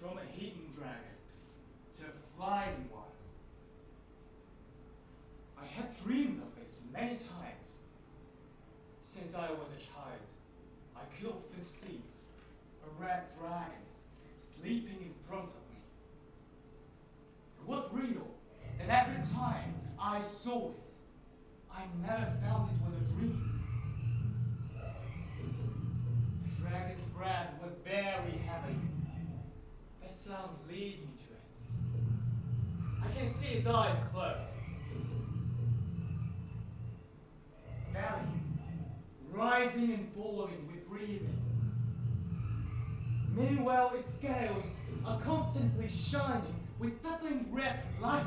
from a hidden dragon to a flying one. I had dreamed of this many times. Since I was a child, I could often see a red dragon sleeping in front of me. It was real, and every time I saw it, I never felt it was a dream. The dragon's breath was very heavy. The sound leads me to it. I can see his eyes closed. Belly rising and falling with breathing. Meanwhile, its scales are constantly shining with dazzling red light.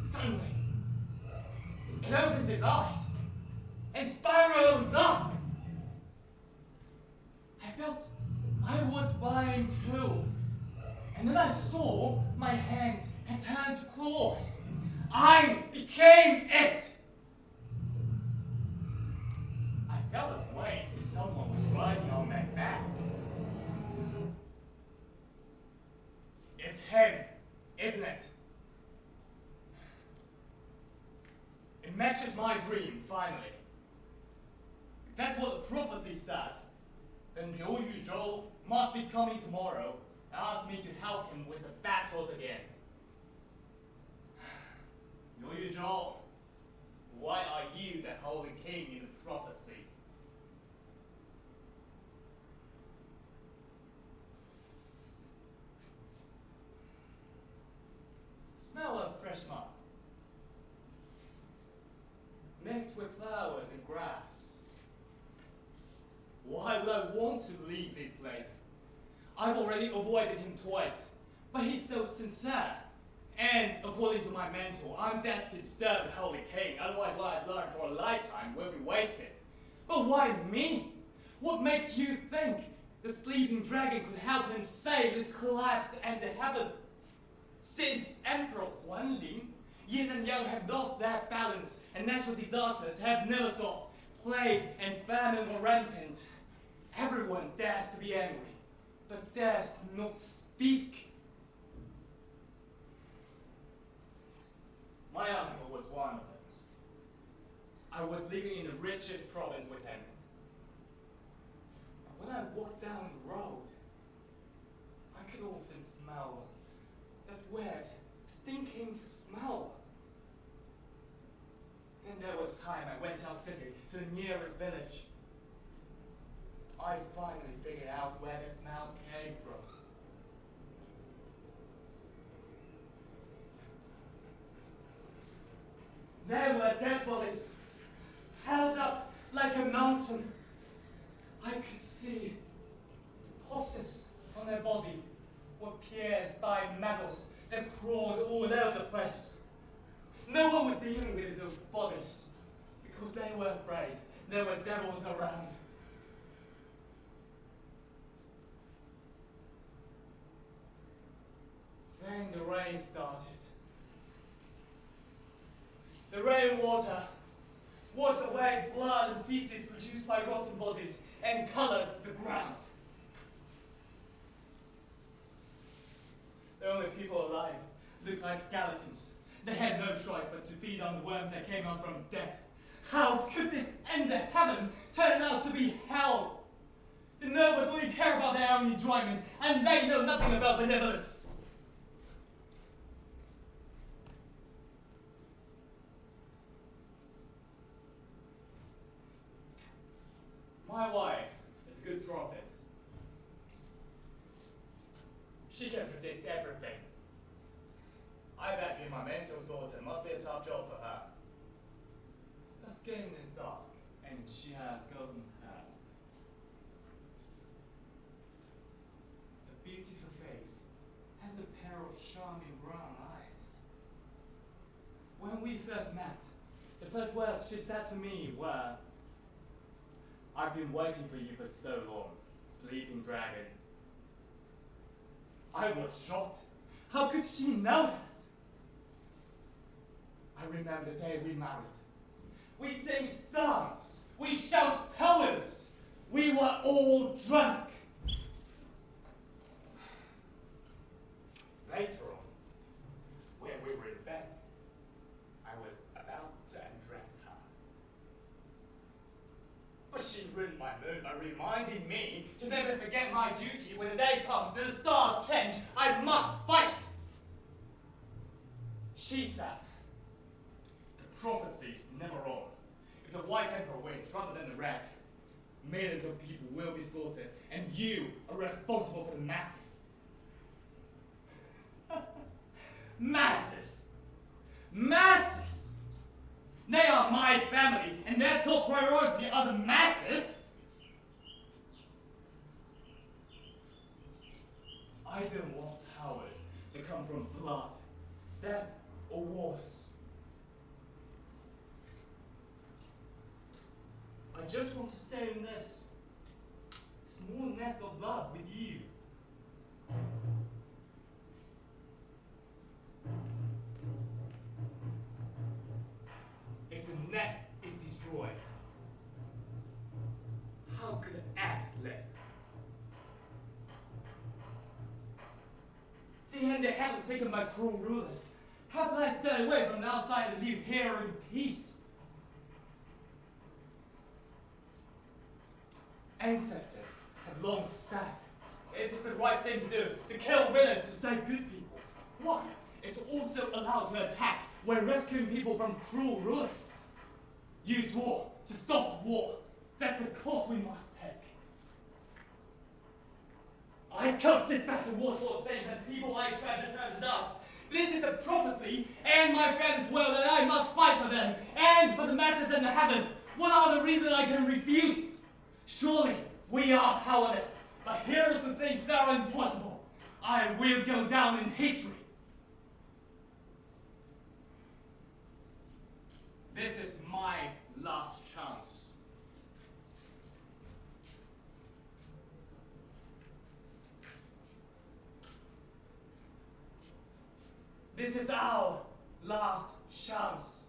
Suddenly, it opens its eyes and spirals up. I felt I was flying too, and then I saw my hands had turned to claws. I became it. I felt a weight as someone was riding on my back. It's heavy, isn't it? It matches my dream, finally. If that's what the prophecy said, then Liu Yuzhou must be coming tomorrow and ask me to help him with the battles again. Liu Yuzhou, why are you the Holy King in the prophecy? Smell of fresh mud, mixed with flowers and grass. Why would I want to leave this place? I've already avoided him twice, but he's so sincere. And according to my mentor, I'm destined to serve the Holy King, otherwise what I've learned for a lifetime will be wasted. But why me? What makes you think the sleeping dragon could help him save this collapsed and the heaven? Since Emperor Huanling, yin and yang have lost their balance, and natural disasters have never stopped. Plague and famine were rampant. Everyone dares to be angry, but dares not speak. My uncle was one of them. I was living in the richest province with him. But when I walked down the road, I could often smell that weird, stinking smell. Then there was a time I went out city to the nearest village. I finally figured out where the smell came from. There were dead bodies, held up like a mountain. I could see potters on their body were pierced by maggots that crawled all over the place. No one was dealing with those bodies because they were afraid there were devils around. Then the rain started. The rainwater washed away blood and feces produced by rotten bodies and colored the ground. The only people alive looked like skeletons. They had no choice but to feed on the worms that came out from death. How could this end of heaven turn out to be hell? The nobles only care about their own enjoyment, and they know nothing about benevolence. My wife is a good prophet. She can predict everything. I bet you my mentor's daughter must be a tough job for her. Her skin is dark, and she has golden hair. A beautiful face has a pair of charming brown eyes. When we first met, the first words she said to me were, "I've been waiting for you for so long, sleeping dragon." I was shocked. How could she know that? I remember the day we married. We sing songs. We shout poems. We were were all drunk. Later on, when we were in bed, I was about to undress her. But she ruined my mood by reminding me to never forget my duty. When the day comes and the stars change, I must fight. She said, the prophecy's never wrong. If the white emperor wins rather than the red, millions of people will be slaughtered, and you are responsible for the masses. Masses! Masses! They are my family, and their top priority are the masses. I don't want powers that come from blood, death, or wars. I just want to stay in this small nest of love with you. If the nest is destroyed, how could eggs live? The hand they have is taken by cruel rulers. How can I stay away from the outside and live here in peace? Ancestors have long said it is the right thing to do, to kill villains to save good people. Why? It's also allowed to attack when rescuing people from cruel rulers. Use war to stop war. That's the cost we must take. I can't sit back and watch all the things that people I treasure turn to dust. This is a prophecy, and my friends will, that I must fight for them, and for the masses in the heaven. What are the reasons I can refuse? Surely, we are powerless, but here are the things that are impossible. I will go down in history. This is my last chance. This is our last chance.